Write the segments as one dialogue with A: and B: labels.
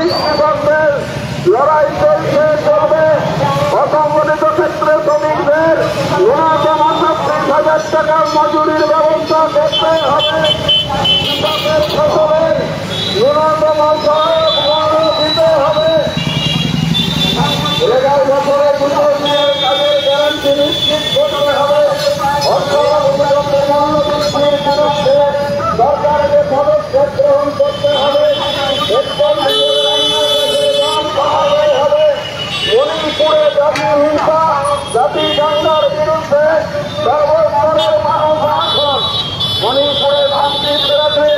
A: কৃষকদের লড়াই চলছে চলবে। অসংগঠিত ক্ষেত্রে শ্রমিকদের ন্যূনতম 37,000 টাকার মজুরির ব্যবস্থা করতে হবে। কৃষকের ফসলের ন্যূনতম সহায়ক মূল্য দিতে হবে। রেগার বছরে 2 দিনের কাজের গ্যারান্টি নিশ্চিত করতে হবে। সরকারকে পদক্ষেপ গ্রহণ করতে হবে। মণিপুরে জাতি হিংসা জাতি দাঙ্গার বিরুদ্ধে সর্বস্তরের মানুষ আছেন। মণিপুরে শান্তি ফেরাতে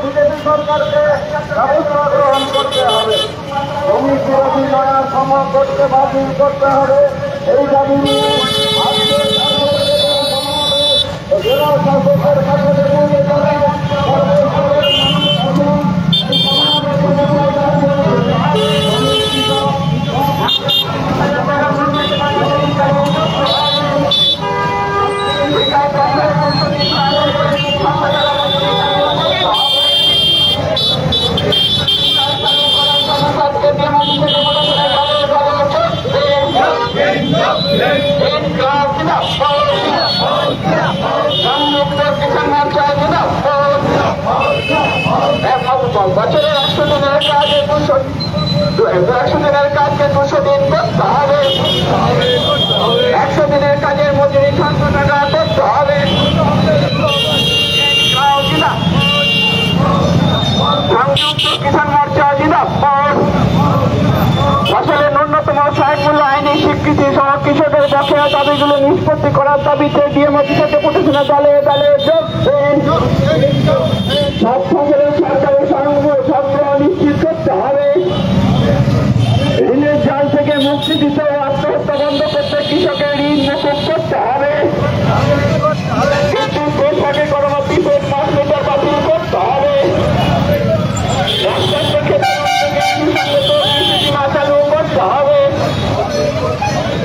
A: বিজেপি সরকারকে ব্যবস্থা গ্রহণ করতে হবে। শ্রমিক বিরোধী নয়া সমর্থনকে বাতিল করতে হবে। এই দাবি নিয়ে আজকে জেলা শাসকের কাছে বছরের 100 দিনের কাজে 100 দিনের কাজকে 200 দিন করতে হবে। 100 দিনের কাজের মজুরি 700 টাকা করতে হবে। সংযুক্ত কিষাণ মোর্চা জিন্দাবাদ। ফসলের ন্যূনতম সহায়ক মূল্য আইনি স্বীকৃতি সহ কৃষকের বকেয়া দাবিগুলো নিষ্পত্তি করার দাবিতে ডিএমও কৃষককে প্রতিষ্ঠানের দলে দলে যোগ দেন। সব ফসলের সরকারের সংগ্রহ নিশ্চিত করতে হবে। ঋণের জাল থেকে মুক্তি দিতে আত্মহত্যা বন্ধ করতে কৃষকের ঋণ মুকুব করতে হবে। কিন্তু কৃষকের করমতি মাস লিটার বাতিল করতে হবে। চালু করতে হবে।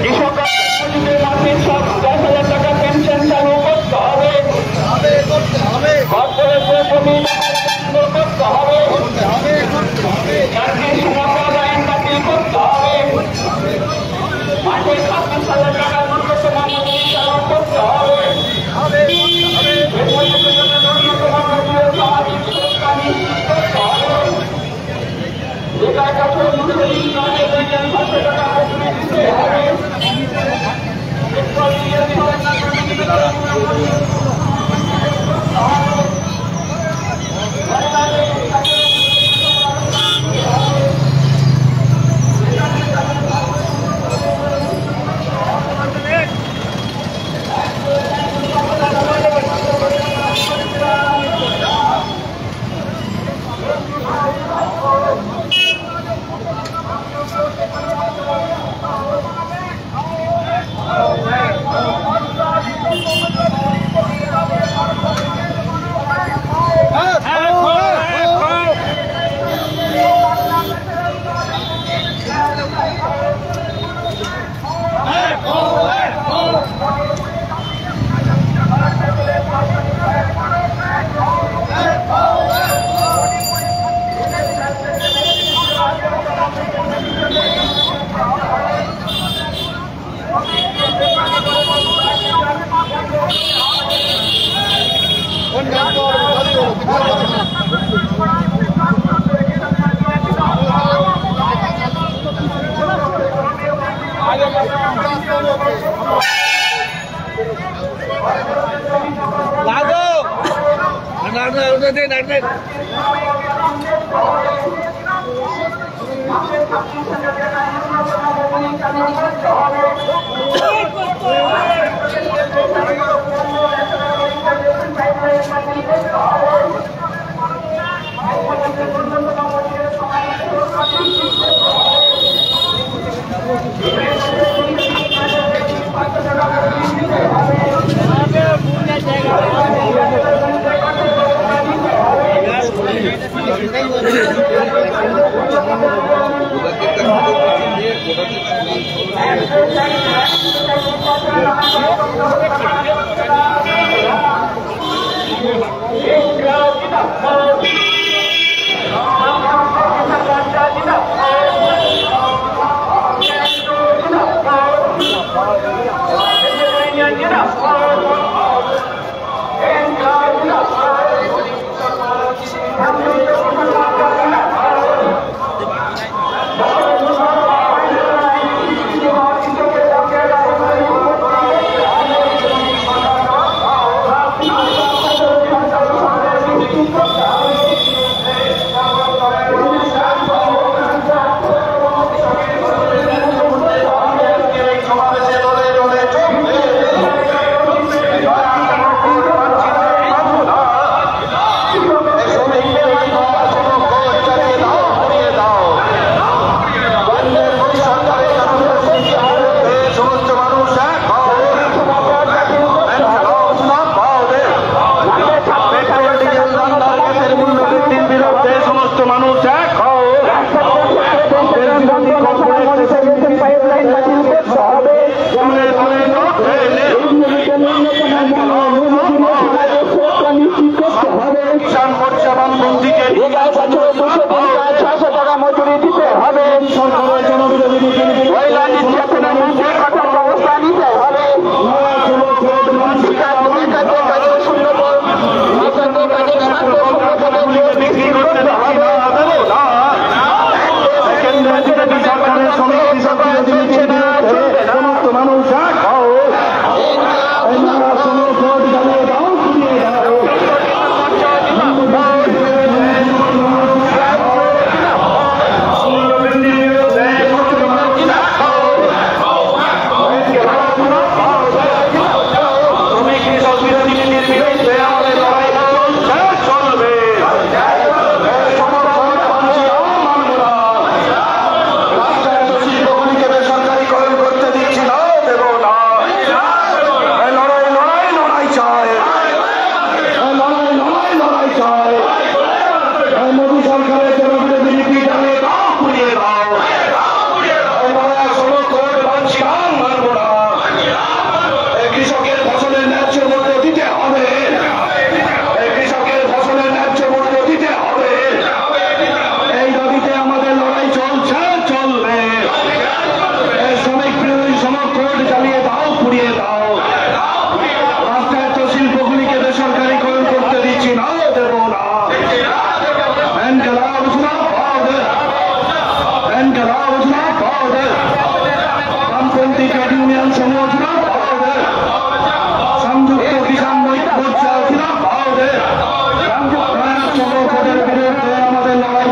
A: কৃষকের মাসিক 10,000 টাকা পেনশন চালু করতে হবে। কর্পোরেটের জমি করতে হবে। চাকরির সমস্যা আইন বাতিল করতে হবে। মাসিক 37,000 টাকা ন্যূনতম মজুরি চালু করতে হবে।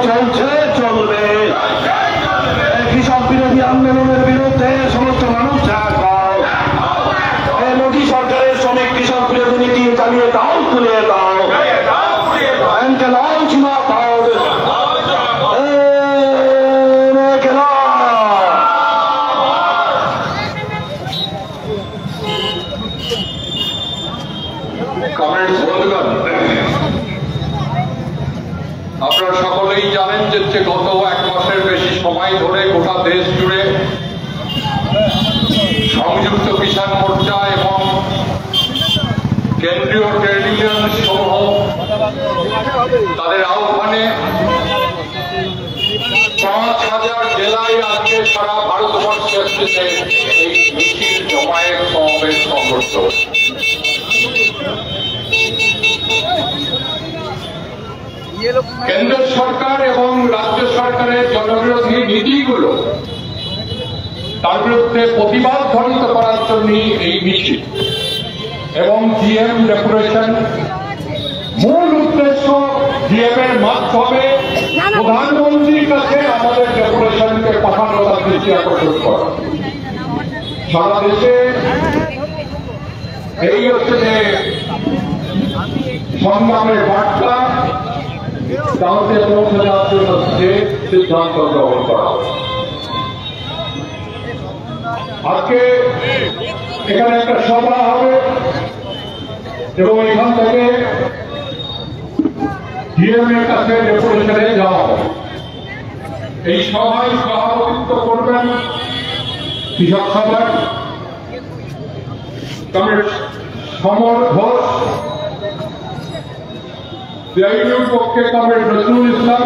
B: চলছে, চলবে। কৃষক বিরোধী আন্দোলনের বিরুদ্ধে সমস্ত মানুষ জাগাও। মোদী সরকারের শ্রমিক কৃষক বিরোধী নীতি চালিয়ে দাও, তুলে দাও।
C: আপনারা সকলেই জানেন যে গত 1 মাসের বেশি সময় ধরে গোটা দেশ জুড়ে সংযুক্ত কিষাণ মোর্চা এবং কেন্দ্রীয় ট্রেড ইউনিয়ন সমূহ তাদের আহ্বানে 5,000 জেলায় আজকে সারা ভারতবর্ষের এই মিছিল, জমায়েত, সমাবেশ সংঘটিত হচ্ছে। কেন্দ্র সরকার এবং রাজ্য সরকারের জনবিরোধী নীতিগুলো তার বিরুদ্ধে প্রতিবাদ ধ্বনিত করার জন্য এই মিছিল এবং জিএম ডেপুটেশন। মূল উদ্দেশ্য জিএম এর মাধ্যমে প্রধানমন্ত্রীর কাছে আমাদের ডেপুটেশনকে পাঠানো, তার দৃষ্টি আকর্ষণ করা। সারা দেশে এই হচ্ছে যে সংগ্রামের বার্তা তাতে পৌঁছে যাওয়ার জন্য যে সিদ্ধান্ত গ্রহণ করা হবে। আজকে এখানে একটা সভা হবে এবং এখান থেকে ডিএম এর কাছে ডেপুটেশনে যাওয়া হবে। এই সভায় সভাপতিত্ব করবেন কৃষক সভার কমরেড সমর ঘোষ, সিআইটির পক্ষে কমরেড নজরুল ইসলাম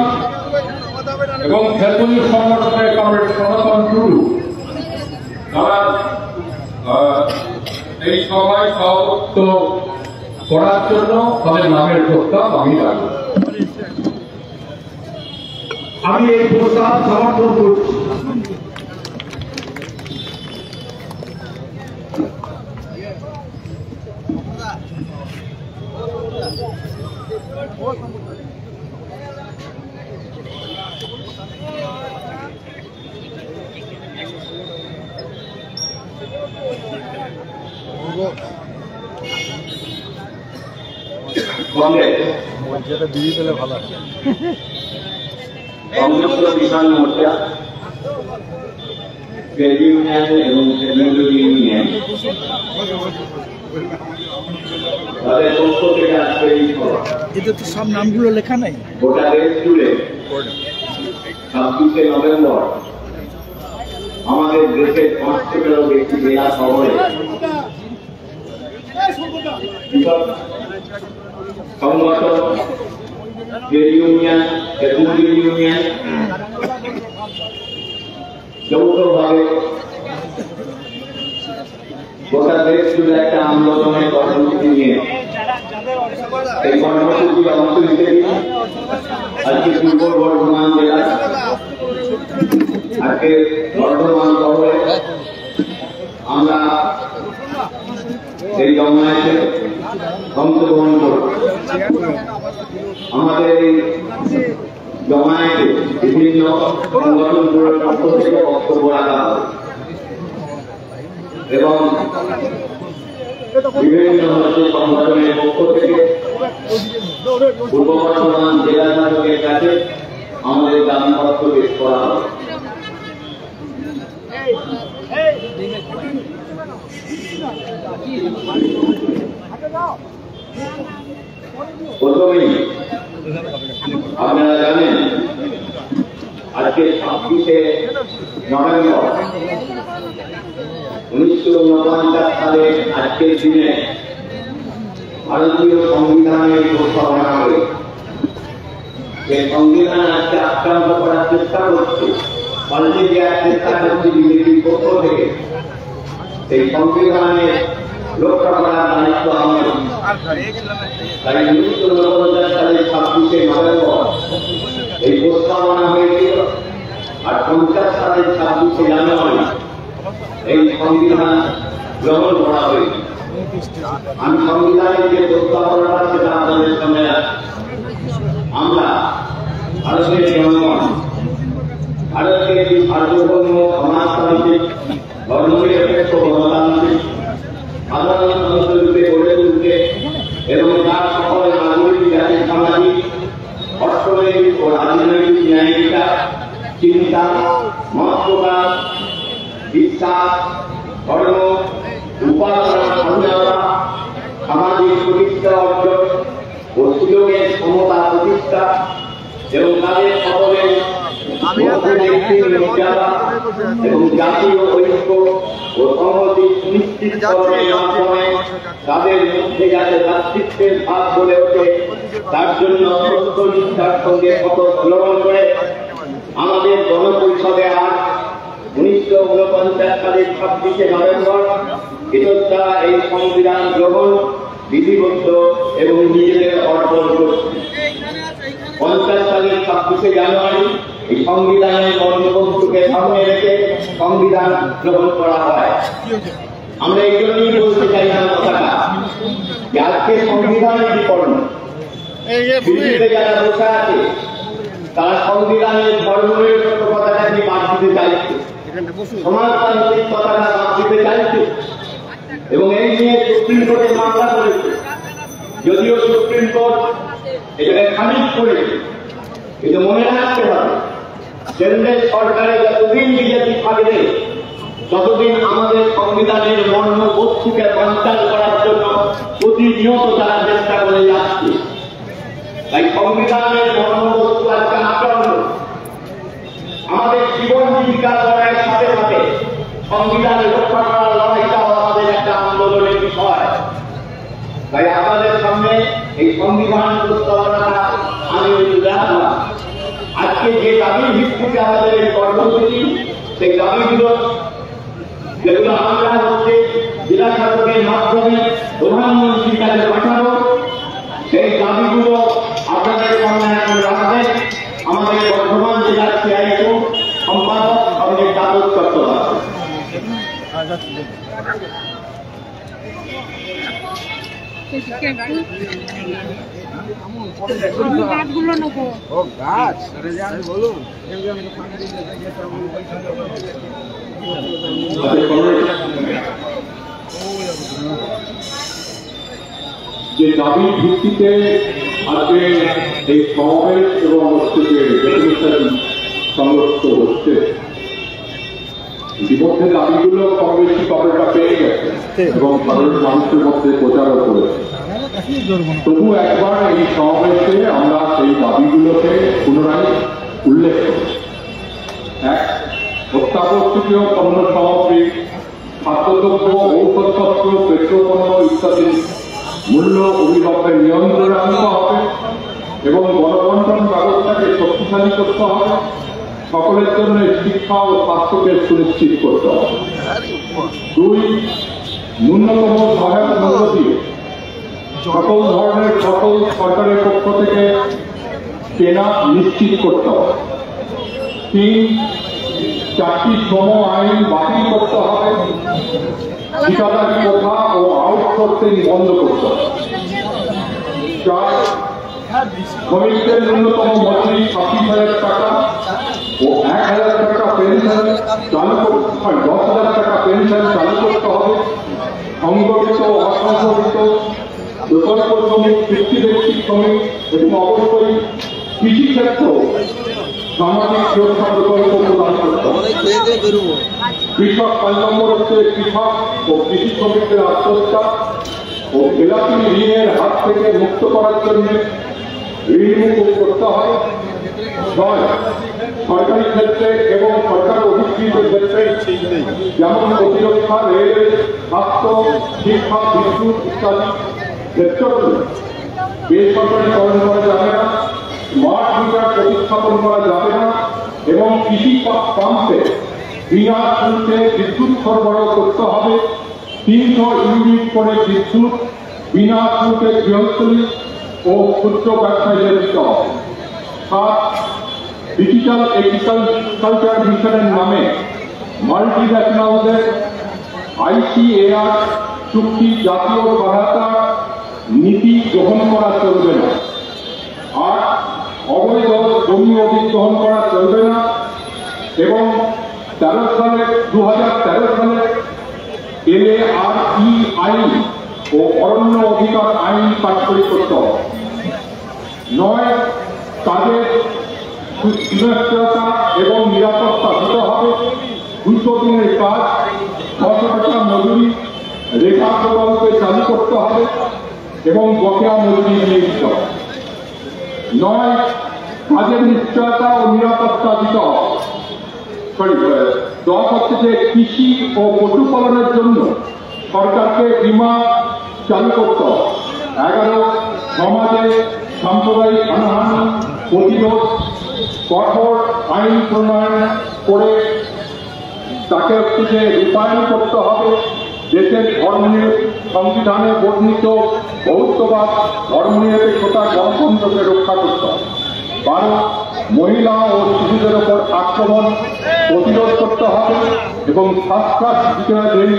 C: এবং খেলপুলির সংগঠনে কমরেড সনাতন টুডু। তারা এই সভায় সভাপতিত্ব করার জন্য তাদের নামের প্রস্তাব আমি রাখব। আমি এই প্রস্তাব সমর্থন করছি।
D: সংযুক্ত কিষাণ মোর্চা, ট্রেড ইউনিয়ন এবং ট্রেড ইউনিয়ন তাদের পক্ষ থেকে আজকে এই সভা।
E: এতে তো সব নামগুলো লেখা নাই।
D: গোটা দেশ জুড়ে 26শে নভেম্বর আমাদের দেশের 5 থেকেও বেশি জেলা শহরে সংগঠন, ট্রেড ইউনিয়ন, ট্রেড ইউনিয়ন যৌথভাবে গোটা দেশ জুড়ে একটা আন্দোলনের কর্মসূচি নিয়ে এই কর্মসূচি অংশ নিতে আজকে পূর্ব বর্ধমান জেলা, আজকে বর্ধমান শহরে আমরা এই জমায়েতে অংশগ্রহণ করব। আমাদের এই জমায়েতে বিভিন্ন সংগঠনগুলোর পক্ষ থেকে বক্তব্য রাখা হবে এবং বিভিন্ন সংগঠনের পক্ষ থেকে পূর্ব বর্ধমান জেলা শাসকের কাছে আমাদের দাবিপত্র পেশ করা হবে। প্রথমেই আপনারা জানেন আজকে 26শে নভেম্বর 1949 সালে আজকের দিনে ভারতীয় সংবিধানের প্রস্তাবনা করে যে সংবিধান আজকে আক্রান্ত করার চেষ্টা করছে, পাল্টে দেওয়ার চেষ্টা করছে বিজেপির পক্ষ থেকে। সেই সংবিধানের রক্ষা করার দায়িত্ব আমাদের। তাই 1949 সালের 26শে নভেম্বর এই প্রস্তাবনা হয়েছিল, আর 50 সালের 26শে জানুয়ারি এই সংবিধান গ্রহণ করা হয়েছিল। আমি সংবিধানের যে প্রস্তাবনাটা সেটা আপনাদের সামনে আমরা ভারতের জনগণ ভারতকে একটি সার্বভৌম সমাজতান্ত্রিক ধর্মনিরপেক্ষ গণতান্ত্রিক সাধারণতন্ত্ররূপে গড়ে তুলতে এবং তার সকল নাগরিক জাতির সামাজিক অর্থনৈতিক ও রাজনৈতিক ন্যায়িকতা চিন্তা মত প্রকাশ বিশ্বাস ধর্ম উপাসনা স্বাধীনতা সামাজিক প্রতিষ্ঠা অর্জন ও সুযোগের ক্ষমতা প্রতিষ্ঠা এবং তাদের সকলের মর্যাদা এবং জাতীয় ঐক্য ও সংহতি সুনিশ্চিতকরণের মাধ্যমে তাদের মধ্যে যাতে ভ্রাতৃত্বের ভাব গড়ে ওঠে তার জন্য সত্যনিষ্ঠার সঙ্গে শপথ গ্রহণ করে আমাদের গণপরিষদে আজ 1949 সালের 26শে নভেম্বর এটার দ্বারা এই সংবিধান গ্রহণ বিধিবদ্ধ এবং নিজেদের অর্জন করছে। 50 সালের 26শে জানুয়ারি এই সংবিধানের বঙ্গবন্ধুকে সামনে রেখে সংবিধান গ্রহণ করা হয়। আমরা এই জন্যই বলতে চাইলাম কথাটা যে আজকে সংবিধানের বিপন্ন পৃথিবীতে যারা বসে আছে তারা সংবিধানের ধর্মনিরপেক্ষ কথাটাকে বাদ দিতে চাইছে, সমাজতান্ত্রিক কথাটা বাদ দিতে চাইছে এবং এই নিয়ে সুপ্রিম কোর্টে মামলা করেছে। যদিও সুপ্রিম কোর্ট এটাকে খারিজ করেছে, কিন্তু মনে রাখতে হবে কেন্দ্রের সরকারে যতদিন বিজেপি থাকবে ততদিন আমাদের সংবিধানের মর্মবস্তুকে বাঞ্চাল করার জন্য প্রতিনিয়ত তারা চেষ্টা করে যাচ্ছে। তাই সংবিধানের মর্মবস্তু আজকে আচরণ আমাদের জীবন জীবিকা লড়াইয়ের সাথে সাথে সংবিধান রক্ষা করার লড়াইটাও আমাদের একটা আন্দোলনের বিষয়। তাই আমাদের সামনে এই সংবিধান প্রস্তাবনাটা আমি রাখলাম। আজকে যে দাবির ভিত্তিতে আমাদের এই কর্মসূচি, সেই দাবিগুলো যেগুলো আমরা হচ্ছে জেলা শাসকের মাধ্যমে প্রধানমন্ত্রীর কাছে পাঠাবো, সেই দাবিগুলো আপনাদের সামনে এখন রাখবেন আমাদের বর্ধমান জেলার সিআইও সম্পাদক আমাদের কাগজ চট্টোপাধ্যায়।
C: যে দাবির ভিত্তিতে আজকে এই সমাবেশ এবং সংরক্ষিত হচ্ছে, ইতিমধ্যে দাবিগুলো কম বেশি কবরটা পেয়ে গেছে এবং সাধারণ মানুষের মধ্যে প্রচারও করেছে। তবু একবার এই সমাবেশে আমরা সেই দাবিগুলোকে পুনরায় উল্লেখ করি। এক, অত্যাবশ্যকীয় পণ্য সামগ্রী, খাদ্যদ্রব্য, ঔষধপত্র, পেট্রোপণ্য ইত্যাদি মূল্য অভিভাবকের নিয়ন্ত্রণে আনতে হবে এবং গণবন্টন ব্যবস্থাকে শক্তিশালী করতে হবে। সকলের জন্য শিক্ষা ও স্বাস্থ্যকে সুনিশ্চিত করতে হবে। দুই, ন্যূনতম সহায়ক মূল্য দিয়ে সকল ধরনের ফসল সরকারের পক্ষ থেকে কেনা নিশ্চিত করতে হবে। তিন, 4টি শ্রম আইন বাতিল করতে হবে, ঠিকাদারি প্রথা ও আউটসোর্সিং বন্ধ করতে হবে। 4, শ্রমিকদের ন্যূনতম মজুরি 25,000 টাকা ও 1,000 টাকা পেনশন চালু করতে হয়, 10,000 টাকা পেনশন চালু করতে হবে। সংগঠিত অসংগঠিত প্রকল্প শ্রমিক, চুক্তিভিত্তিক শ্রমিক এবং অবশ্যই কৃষিক্ষেত্র সামাজিক সুরক্ষা প্রকল্প প্রদান করতে হবে। কৃষক 5 নম্বর হচ্ছে কৃষক ও কৃষি শ্রমিকদের আত্মহত্যা ও খেলাপি ঋণের হাত থেকে মুক্ত করার জন্য ঋণ মুকুব করতে হয়। 6, সরকারি ক্ষেত্রে এবং সরকার অধিকৃত ক্ষেত্রে যেমন প্রতিরক্ষা, রেল, স্বাস্থ্য, শিক্ষা, বিদ্যুৎ ইত্যাদি ক্ষেত্রগুলো বেসরকারীকরণ করা যাবে না, স্মার্ট মিটার প্রতিস্থাপন করা যাবে না এবং কৃষি পাম্পে বিনা শুল্কে বিদ্যুৎ সরবরাহ করতে হবে। 300 ইউনিট করে বিদ্যুৎ বিনা শুল্কে গৃহস্থলী ও ক্ষুদ্র ব্যবসায়ীদের দিতে হবে। 7, ডিজিটাল এগ্রিকালচার মিশনের নামে মাল্টিন্যাশনালদের ICAR চুক্তি জাতীয় সহায়তা নীতি গ্রহণ করা চলবে না। 8, অবৈধ জমি অধিগ্রহণ করা চলবে না এবং 2013 সালে LARE আইন ও অরণ্য অধিকার আইন কার্যকরী করতে হবে। 9, তাদের সুনিশ্চয়তা এবং নিরাপত্তা দিতে হবে। 200 দিনের কাজ, 600 টাকা মজুরি রেখা প্রকল্পে চালু করতে হবে এবং বকেয়া মজুরি নিয়ে দিতে হবে। 9, কাজের নিশ্চয়তা ও নিরাপত্তা দিতে হবে। 10 হচ্ছে যে কৃষি ও পশুপালনের জন্য সরকারকে বীমা চালু করতে হবে। 11, সমাজে সাম্প্রদায়িক হানাহানি প্রতিরোধ কঠোর আইন প্রণয়ন করে তাকে হচ্ছে যে রূপায়ণ করতে হবে। দেশের ধর্মীয় সংবিধানে বর্ণিত বৌদ্ধবাদ ধর্মনিরপেক্ষতা গণতন্ত্রকে রক্ষা করতে হবে। 12, মহিলা ও শিশুদের ওপর আক্রমণ প্রতিরোধ করতে হবে এবং ফাস্ট বিচারাধীন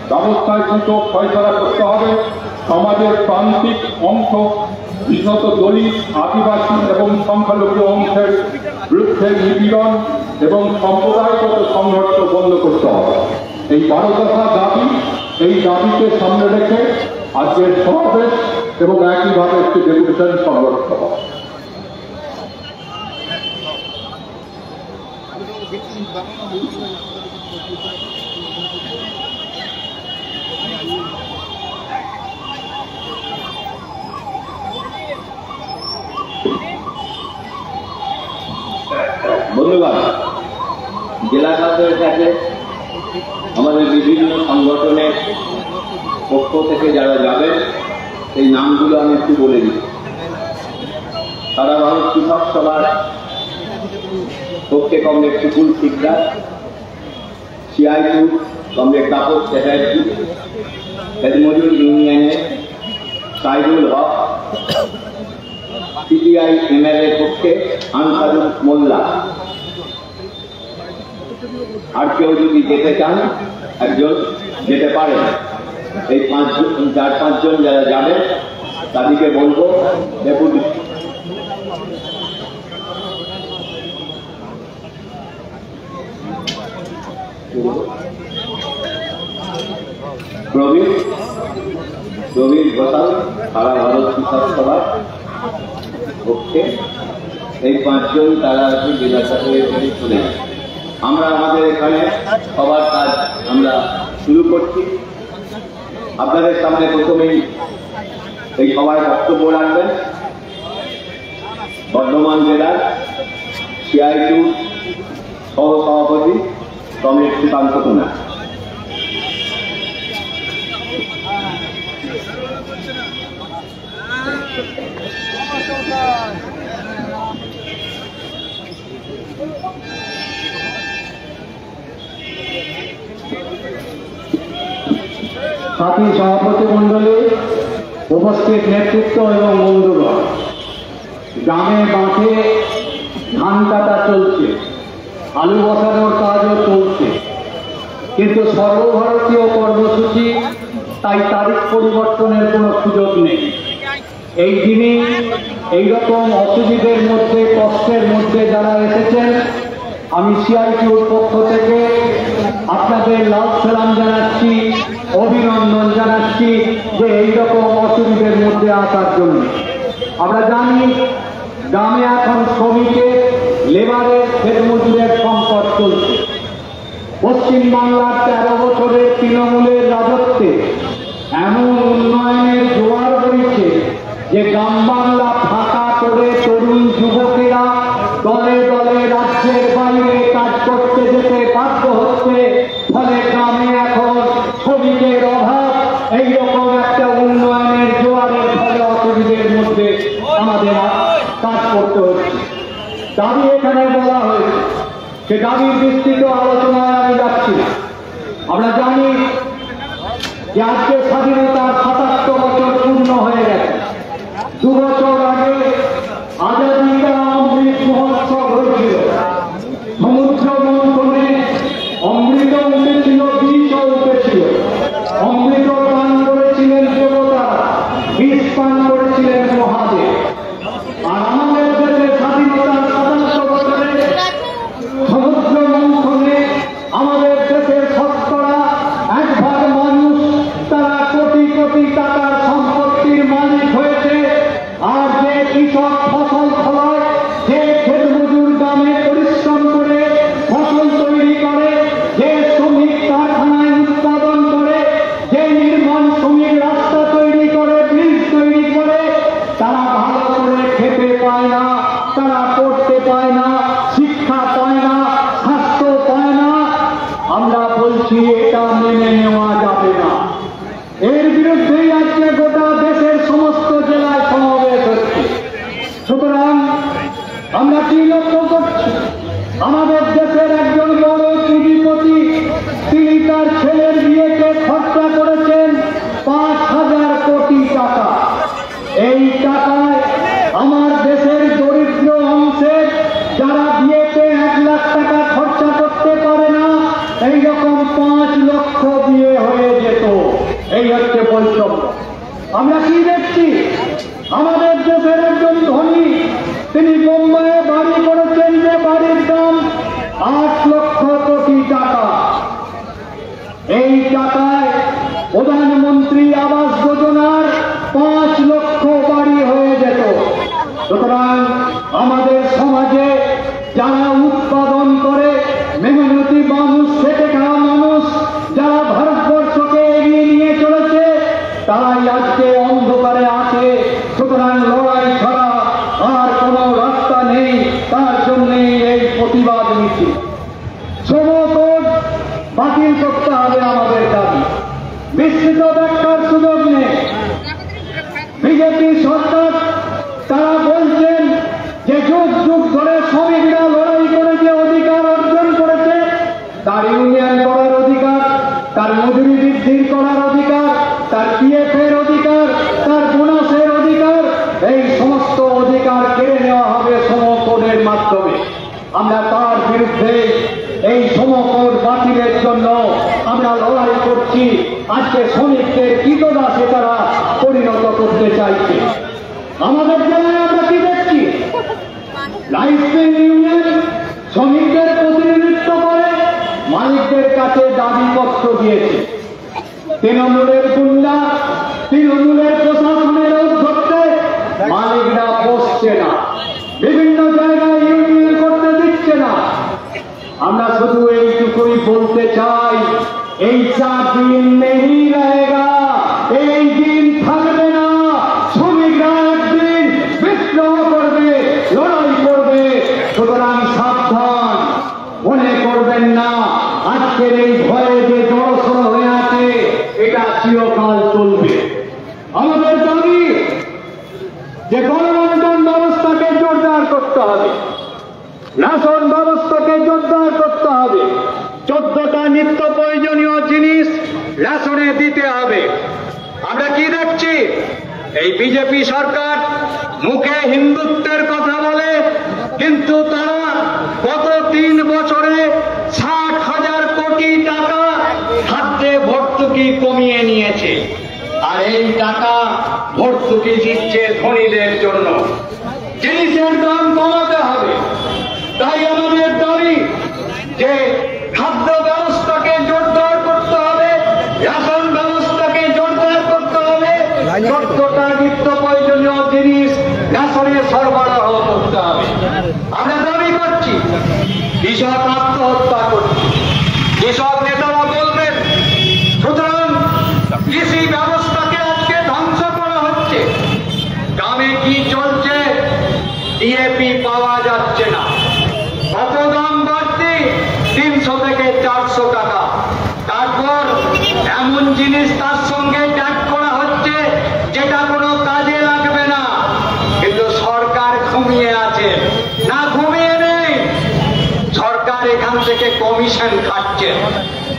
C: ব্যবস্থায় দ্রুত ফয়সালা করতে হবে। সমাজের প্রান্তিক অংশ বিশেষত দলিত, আদিবাসী এবং সংখ্যালঘু অংশের বিরুদ্ধে নিপীড়ন এবং সম্প্রদায়গত সংঘর্ষ বন্ধ করতে হবে। এই 12 দফা দাবি, এই দাবিকে সামনে রেখে আজকের সমাবেশ এবং একইভাবে একটি ডেপুটেশন সংগঠিত হবে।
D: বন্ধুগণ, জেলা শাসকের কাছে আমাদের বিভিন্ন সংগঠনের পক্ষ থেকে যারা যাবেন সেই নামগুলো আমি একটু বলে দিই। সারা ভারত কৃষক সভার পক্ষে comrade Sukul Sikdar, CI2 comrade Tapas Chatterjee, মজুর ইউনিয়নের সাইদুল হক, CPI ML এর পক্ষে আনসারুল মোল্লা। আর কেউ যদি যেতে চান একজন যেতে পারেন। এই 4-5 জন যারা যাবেন তাদেরকে বলবো ডেপুটি প্রবীর ঘোষাল সারা ভারত কৃষক সভার পক্ষে এই 5 জন তারা জেলা শাসকের কাছে চলে যায়। আমরা আমাদের এখানে সবার কাজ আমরা শুরু করছি। আপনাদের সামনে প্রথমেই এই সভায় বক্তব্য রাখবেন বর্ধমান জেলার CI2 সহ সভাপতি কমরেড সুকান্ত কুমার।
F: সাথী সভাপতি মন্ডলী, উপস্থিত নেতৃত্ব এবং বন্ধুগণ, গ্রামে মাঠে ধান কাটা চলছে, আলু বসানোর কাজও চলছে, কিন্তু সর্বভারতীয় কর্মসূচি, তাই তারিখ পরিবর্তনের কোনো সুযোগ নেই। এই দিনে এইরকম অসুবিধের মধ্যে, কষ্টের মধ্যে যারা এসেছেন, আমি CI2-র পক্ষ থেকে আপনাদের লাভ সালাম জানাচ্ছি, অভিনন্দন জানাচ্ছি যে এইরকম অসুবিধার মধ্যে আসার জন্য। আমরা জানি গ্রামে এখন শ্রমিকের, লেবারের, ক্ষেতমজুরের সংকট চলছে। পশ্চিমবাংলার 13 বছরের তৃণমূলের রাজত্বে এমন উন্নয়নের জোয়ার বইছে যে গ্রাম বাংলা ফাঁকা করে তরুণ যুবকেরা দলে দলে রাজ্যের বাইরে কাজ করতে যেতে বাধ্য হচ্ছে। ফলে গ্রামে এখন শ্রমিকের অভাব, এইরকম একটা উন্নয়নের জোয়ারের ফলে অসুবিধার মধ্যে আমাদের কাজ করতে হচ্ছে। দাবি এখানে বলা হয়েছে, সে দাবির বিস্তৃত আলোচনায় আমি যাচ্ছি না। আমরা জানি যে আজকে স্বাধীনতার 77 বছর পূর্ণ হয়ে গেছে। 2 বছর আগে আজাদী কা অমৃত মহোৎসব হয়েছিল। সমুদ্র মন্থনে অমৃত উঠেছিল, বিষও উঠেছিল। অমৃত পান করেছিলেন দেবতারা, বিষ পান করেছিলেন মহাদেব। আর আমাদের দেশে বিস্তৃত ব্যাখ্যার সুযোগ নেই। বিজেপি সরকার তারা বলছেন যে যুগ যুগ ধরে শ্রমিকরা লড়াই করে যে অধিকার অর্জন করেছে, তার ইউনিয়ন করার অধিকার, তার মজুরি বৃদ্ধি করার অধিকার, তার পিএফ এর অধিকার, তার বোনাসের অধিকার, এই সমস্ত অধিকার কেড়ে নেওয়া হবে সমকোণের মাধ্যমে। আমরা তার বিরুদ্ধে এই সমকোণ বাতিলের জন্য আমরা লড়াই করছি। আজকে শ্রমিকদের কৃতদাসে তারা পরিণত করতে চাইছে। আমাদের জেলায় আমরা কি দেখছি? লাইফস্টাইল ইউনিয়ন শ্রমিকদের প্রতিনিধিত্ব করে মালিকদের কাছে দাবিপত্র দিয়েছে। তৃণমূলের গুন্ডা, তৃণমূলের প্রশাসনের অধ্যক্ষে মালিকরা বসছে না, বিভিন্ন জায়গায় ইউনিয়ন করতে দিচ্ছে না। আমরা শুধু এইটুকুই বলতে চাই, এই 4 দিন নেই रहेगा, এই দিন থাকবে না। শ্রমিকরা একদিন বিদ্রোহ করবে, লড়াই করবে। সুতরাং সাবধান, মনে করবেন না আজকের এই ভয়ে যে জড়সড় হয়ে আছে এটা চিরকাল চলবে। আমাদের দাবি যে গণবন্টন ব্যবস্থাকে জোরদার করতে হবে, রেশন ব্যবস্থাকে জোরদার করতে হবে, 14টা নিত্য প্রয়োজনীয় জিনিস রেশনে দিতে হবে। আমরা কি দেখছি? এই বিজেপি সরকার মুখে হিন্দুত্বের কথা বলে, কিন্তু তারা গত 3 বছরে 60,000 কোটি টাকা খাদ্যে ভর্তুকি কমিয়ে নিয়েছে। আর এই টাকা ভর্তুকি দিচ্ছে ধনীদের জন্য। জিনিসের দাম কমাতে হবে। তাই আমাদের দাবি যে খাদ্য ব্যবস্থাকে জোরদার করতে হবে, রেশন ব্যবস্থাকে জোরদার করতে হবে, 14টা নিত্য প্রয়োজনীয় জিনিস রেশনে সরবরাহ করতে হবে। আমরা দাবি করছি, কৃষক আত্মহত্যা করছি, কৃষক নেতারা বলবেন। সুতরাং কৃষি ব্যবস্থাকে আজকে ধ্বংস করা হচ্ছে। গ্রামে কি চলছে? ডিএপি পাওয়া যাচ্ছে না, কত দাম বাড়তি? 300 থেকে 400 টাকা। তারপর এমন জিনিস তার সঙ্গে ট্যাগ করা হচ্ছে যেটা কোনো কাজে লাগবে না, কিন্তু সরকার ঘুমিয়ে আছে। না, ঘুমিয়ে নেই, সরকার এখান থেকে কমিশন খাচ্ছে।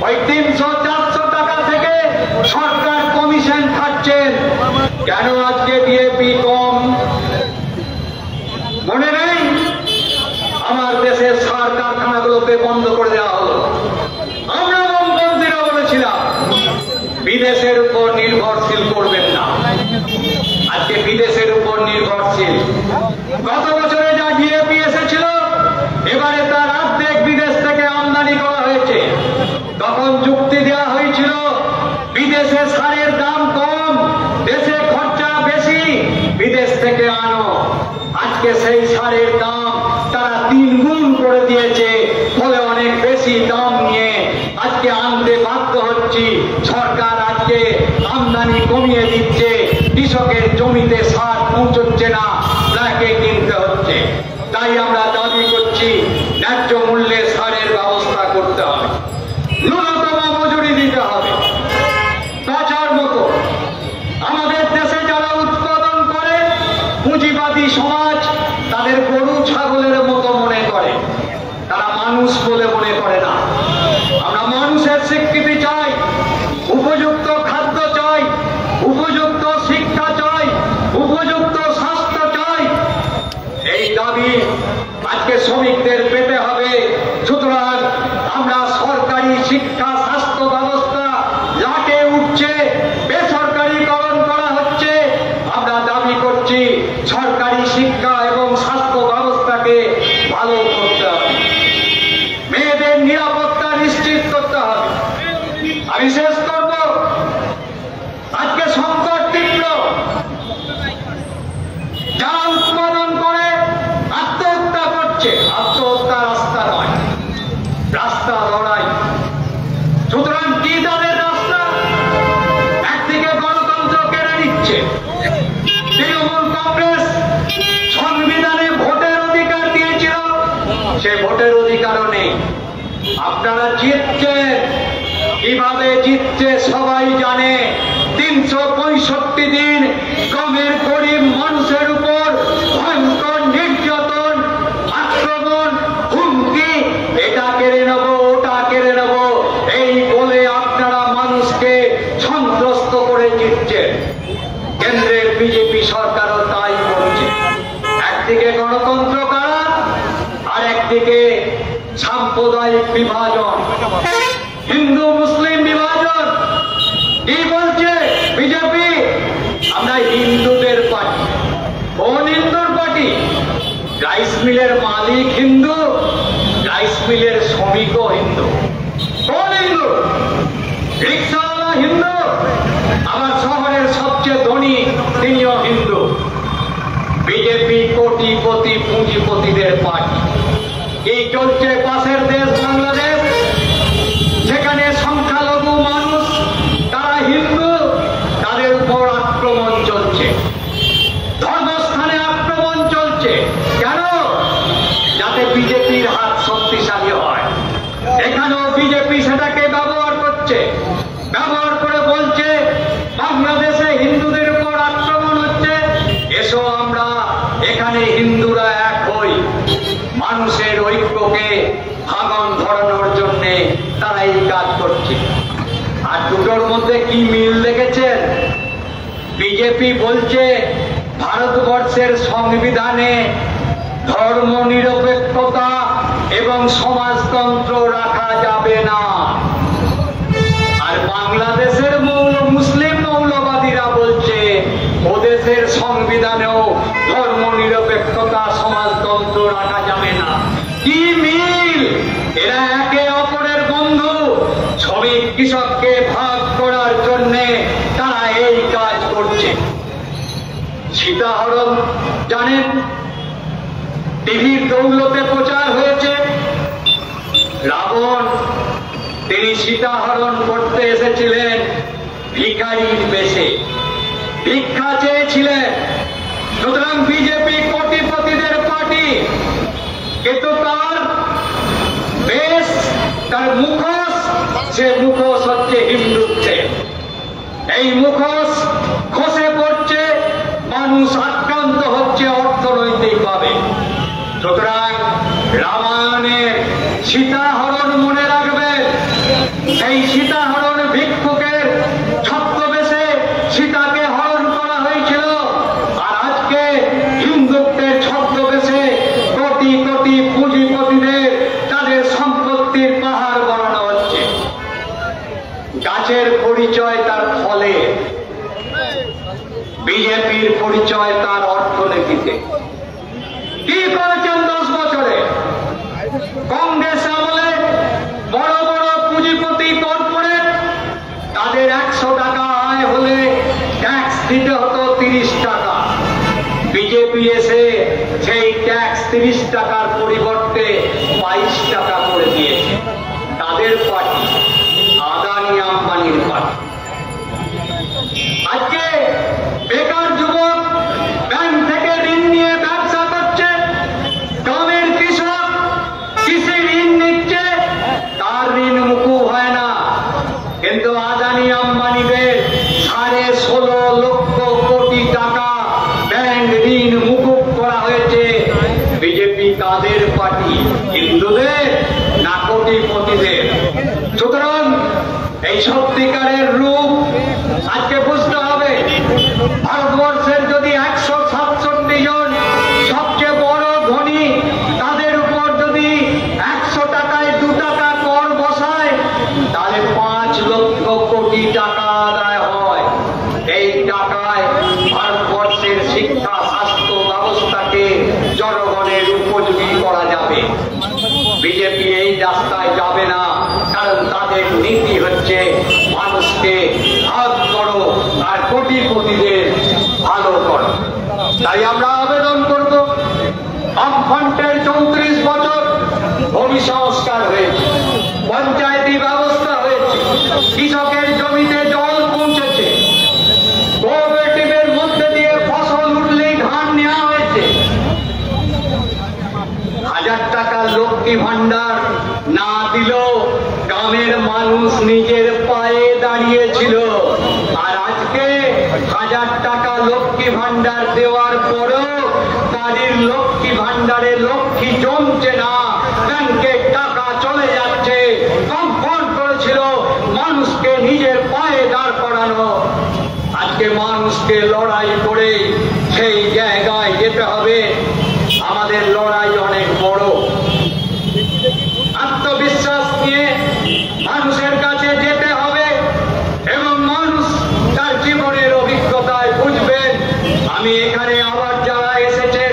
F: ওই 300-400 টাকা থেকে সরকার কমিশন খাচ্ছেন। কেন আজকে ডিএপি কম? মনে নেই? আমার দেশের সার কারখানাগুলোকে বন্ধ করে দেওয়া হলো। আমরা মন্ত্রীরা বলেছিলাম বিদেশের উপর নির্ভরশীল করবেন না। আজকে বিদেশের উপর নির্ভরশীল। গত বছরে যা ডিএপি এসেছিল, এবারে তার অর্ধেক বিদেশ থেকে আমদানি করা হয়েছে। তখন যুক্তি দেওয়া হয়েছিল বিদেশে সারের দাম কম, দেশে খরচা বেশি, বিদেশ থেকে আনো। আজকে সেই সারের দাম তারা 3 গুণ করে দিয়েছে, ফলে অনেক বেশি দাম নিয়ে আজকে আনতে বাধ্য হচ্ছি। সরকার আজকে আমদানি কমিয়ে দিচ্ছে, কৃষকের জমিতে সার পৌঁছচ্ছে না, ব্ল্যাকে কিনতে হচ্ছে। তাই আমরা দাবি করছি ন্যায্য মূল্যে সারের ব্যবস্থা করতে হবে, ন্যূনতম মজুরি দিতে হবে। তাছাড়ার মতো আমাদের দেশে যারা উৎপাদন করে, পুঁজিবাদী সমাজ তাদের গরু ছাগলের মতো মনে করে, তারা মানুষ বলে মনে করে না। আমরা মানুষের স্বীকৃতি চাই, উপযুক্ত খাদ্য চাই, উপযুক্ত শিক্ষা চাই, উপযুক্ত স্বাস্থ্য চাই। এই দাবি আজকে শ্রমিকদের পেতে হবে। সুতরাং আমরা সরকারি শিক্ষা স্বাস্থ্য ব্যবস্থা লাটে উঠছে, বেসরকারীকরণ করা হচ্ছে। আমরা দাবি করছি সরকারি শিক্ষা এবং স্বাস্থ্য ব্যবস্থাকে ভালো করতে হবে, মেয়েদের নিরাপত্তা নিশ্চিত করতে হবে। আমি শেষ করব, আজকে সংকট তীব্র। যারা উৎপাদন করে আত্মহত্যা করছে, আত্মহত্যা রাস্তা নয়, রাস্তা লড়াই। সুতরাং কি তাদের রাস্তা? একদিকে গণতন্ত্র কেড়ে নিচ্ছে, তৃণমূল কংগ্রেস সংবিধানে ভোটের অধিকার দিয়েছিল, সে ভোটের অধিকারও নেই। আপনারা জিতছেন,
G: কিভাবে জিতছে সবাই জানে। 365 দিন গ্রামের গরিব মানুষের উপর ভয়ঙ্কর নির্যাতন, আক্রমণ, হুমকি, এটা কেড়ে নেব ওটা কেড়ে নেব এই বলে আপনারা মানুষকে সন্ত্রস্ত করে জিতছেন। কেন্দ্রের বিজেপি সরকারও তাই করছে। একদিকে গণতন্ত্র কারা, আর একদিকে সাম্প্রদায়িক বিভাজন, হিন্দু মুসলিম বিভাজন। কি বলছে বিজেপি? আমরা হিন্দুদের পার্টি। কোন হিন্দুর পার্টি? রাইস মিলের মালিক হিন্দু, রাইস মিলের শ্রমিকও হিন্দু। কোন হিন্দু? রিক্সাওয়ালা হিন্দু, আমার শহরের সবচেয়ে ধনী তিনিও হিন্দু। বিজেপি কোটিপতি পুঁজিপতিদের পার্টি। এই চলছে পাশের দেশ বাংলাদেশ, সেখানে সংখ্যালঘু মানুষ তারা হিন্দু, তাদের উপর আক্রমণ চলছে, ধর্মস্থানে আক্রমণ চলছে। কেন? যাতে বিজেপির হাত শক্তিশালী হয়। এখানেও বিজেপি সেটাকে ব্যবহার করছে, ব্যবহার করে বলছে বাংলাদেশে হিন্দুদের উপর আক্রমণ হচ্ছে, এসো আমরা এখানে হিন্দুরা এক হই। মানুষের ঐক্যকে ভাঙন ধরানোর জন্য তারা এই কাজ করছে। আর দুটোর মধ্যে কি মিল দেখেছেন? বিজেপি বলছে ভারতবর্ষের সংবিধানে ধর্ম নিরপেক্ষতা এবং সমাজতন্ত্র রাখা যাবে না। আর বাংলাদেশের মুসলিম মৌলবাদীরা বলছে ওদেশের সংবিধানেও ধর্ম নিরপেক্ষতা সমাজতন্ত্র রাখা যাবে না। কি মিল! এরা একে অপরের বন্ধু। শ্রমিক কৃষককে ভাগ করার জন্য তারা এই কাজ করছে। সীতাহরণ জানেন, টিভির দৌলতে প্রচার হয়েছে। রাবণ তিনি সীতাহরণ করতে এসেছিলেন ভিখারির বেশে, ভিক্ষা চেয়েছিলেন। সুতরাং বিজেপি কোটিপতিদের পার্টি, কিন্তু তার বেশ, তার মুখোশ, সে মুখোশ হচ্ছে হিন্দুত্বের। এই মুখোশ খসে পড়ছে, মানুষ আক্রান্ত হচ্ছে অর্থনৈতিকভাবে। সুতরাং রামায়ণের সীতাহরণ মনে রাখবেন। সেই সীতাহরণ ভিক্ষুকের ছদ্মবেশে সীতাকে হরণ করা হয়েছিল, আর আজকে হিন্দুত্বের ছদ্মবেশে কোটি কোটি পুঁজিপতিদের তাদের সম্পত্তির পাহাড় বানানো হচ্ছে। গাছের পরিচয় তার ফলে, বিজেপির পরিচয় তার অর্থনীতিতে। কি করেছেন 10 বছরে? কংগ্রেস আমলে বড় বড় পুঁজিপতি কর্পোরেট, তাদের 100 টাকা আয় হলে ট্যাক্স দিতে হতো 30 টাকা। বিজেপি এসে সেই ট্যাক্স 30 টাকার পরিবর্তে 22 টাকা করে দিয়েছে। তাদের পার্টি আদানি আম্বানির পার্টি। আজকে বেকার যুবক ব্যাংক থেকে ঋণ নিয়ে ব্যবসা করছে, গ্রামের কৃষক কৃষি ঋণ নিচ্ছে, তার ঋণ মুকুব হয় না। কিন্তু আদানি আম্বানিদের 16.5 লক্ষ কোটি টাকা ব্যাংক ঋণ মুকুব করা হয়েছে। বিজেপি কাদের পার্টি? হিন্দুদের না কোটিপতিদের? সুতরাং এই সত্যিকারের রূপ আজকে বুঝতে হবে। ভারতবর্ষের যদি 167 জন সবচেয়ে বড় ধনী, তাদের উপর যদি 100 টাকায় 2 টাকা কর বসায়, তাহলে 5 লক্ষ কোটি টাকা আদায় হয়। এই টাকায় ভারতবর্ষের শিক্ষা স্বাস্থ্য ব্যবস্থাকে জনগণের উপযোগী করা যাবে। বিজেপি এই রাস্তায় যাবে না, কারণ তাদের নীতি হচ্ছে মানুষকে ভাগ করো আর কোটিপতিদের ভালো করো। তাই আমরা আবেদন করব, বামফ্রন্টের 34 বছর ভূমি সংস্কার হয়েছে, পঞ্চায়েতি ব্যবস্থা হয়েছে, কৃষকের জমিতে জল পৌঁছেছে, কোঅপারেটিভের মধ্যে দিয়ে ফসল উঠলেই ধান নেওয়া হয়েছে, 1000 টাকা লক্ষ্মী ভান্ডার ভান্ডার না দিল, গ্রামের মানুষ নিজের পায়ে দাঁড়িয়েছিল। আর আজকে 1000 টাকা লক্ষ্মী ভান্ডার দেওয়ার পরও বাড়ির লক্ষ্মী ভান্ডারে লক্ষ্মী জমছে না, ব্যাংকে টাকা চলে যাচ্ছে। কম্পন করেছিল মানুষকে নিজের পায়ে দাঁড় করানো। আজকে মানুষকে লড়াই করে সেই জায়গায় যেতে হবে। আমাদের লড়াই অনেক বড়। আত্মবিশ্বাস নিয়ে মানুষের কাছে যেতে হবে এবং মানুষ তার জীবনের অভিজ্ঞতায় বুঝবেন। আমি এখানে আবার যারা এসেছেন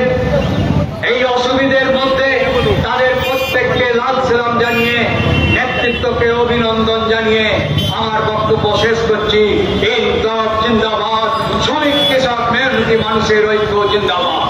G: এই অসুবিধের মধ্যে, তাদের প্রত্যেককে লাল সালাম জানিয়ে, নেতৃত্বকে অভিনন্দন জানিয়ে আমার বক্তব্য শেষ করছি। ইনকলাব জিন্দাবাদ, শ্রমিক কৃষক মেহনতি মানুষের ঐক্য জিন্দাবাদ।